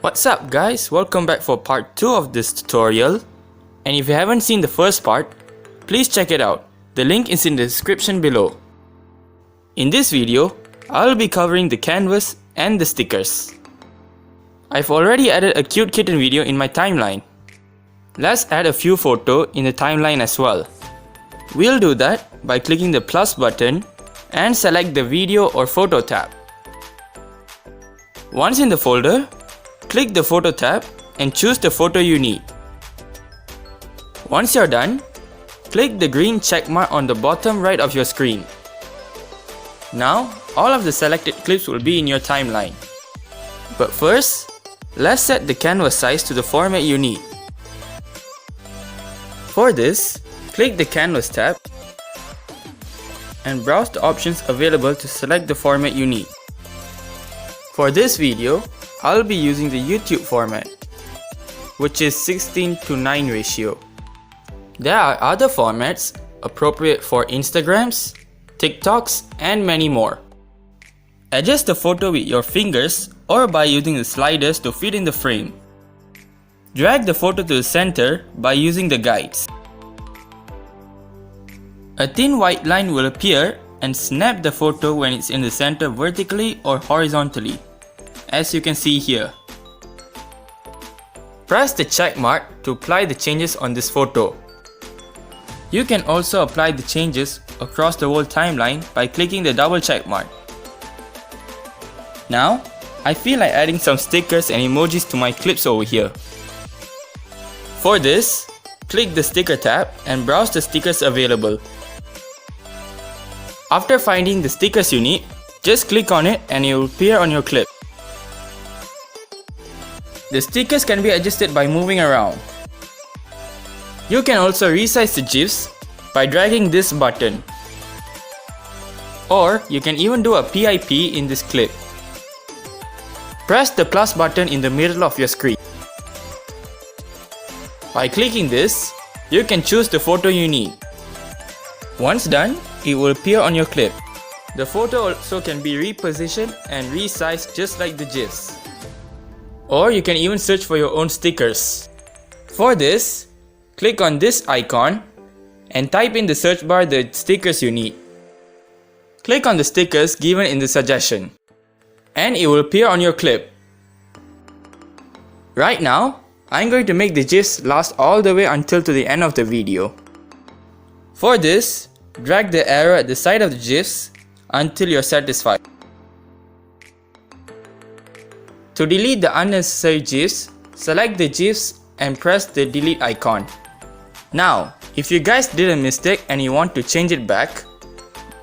What's up guys, welcome back for part 2 of this tutorial. And if you haven't seen the first part, please check it out. The link is in the description below. In this video, I'll be covering the canvas and the stickers. I've already added a cute kitten video in my timeline. Let's add a few photos in the timeline as well. We'll do that by clicking the plus button and select the video or photo tab. Once in the folder, click the photo tab and choose the photo you need. Once you're done, click the green check mark on the bottom right of your screen. Now, all of the selected clips will be in your timeline. But first, let's set the canvas size to the format you need. For this, click the canvas tab and browse the options available to select the format you need. For this video, I'll be using the YouTube format, which is 16:9 ratio. There are other formats appropriate for Instagrams, TikToks, and many more. Adjust the photo with your fingers or by using the sliders to fit in the frame. Drag the photo to the center by using the guides. A thin white line will appear and snap the photo when it's in the center vertically or horizontally, as you can see here. Press the check mark to apply the changes on this photo. You can also apply the changes across the whole timeline by clicking the double check mark. Now, I feel like adding some stickers and emojis to my clips over here. For this, click the sticker tab and browse the stickers available. After finding the stickers you need, just click on it and it will appear on your clip. The stickers can be adjusted by moving around. You can also resize the gifs by dragging this button. Or you can even do a PIP in this clip. Press the plus button in the middle of your screen. By clicking this, you can choose the photo you need. Once done, it will appear on your clip. The photo also can be repositioned and resized just like the gifs. Or you can even search for your own stickers. For this, click on this icon and type in the search bar the stickers you need. Click on the stickers given in the suggestion, and it will appear on your clip. Right now, I'm going to make the gifs last all the way until to the end of the video. For this, drag the arrow at the side of the gifs until you're satisfied. To delete the unnecessary gifs, select the gifs and press the delete icon. Now, if you guys did a mistake and you want to change it back,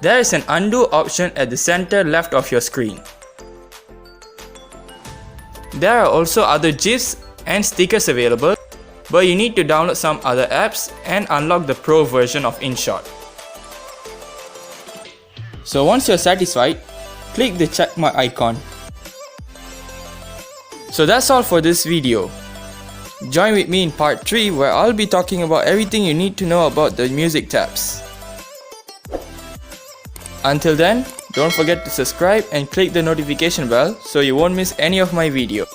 there is an undo option at the center left of your screen. There are also other gifs and stickers available, but you need to download some other apps and unlock the Pro version of Inshot. So once you're satisfied, click the checkmark icon. So that's all for this video. Join with me in part 3 where I'll be talking about everything you need to know about the music tabs. Until then, don't forget to subscribe and click the notification bell so you won't miss any of my videos.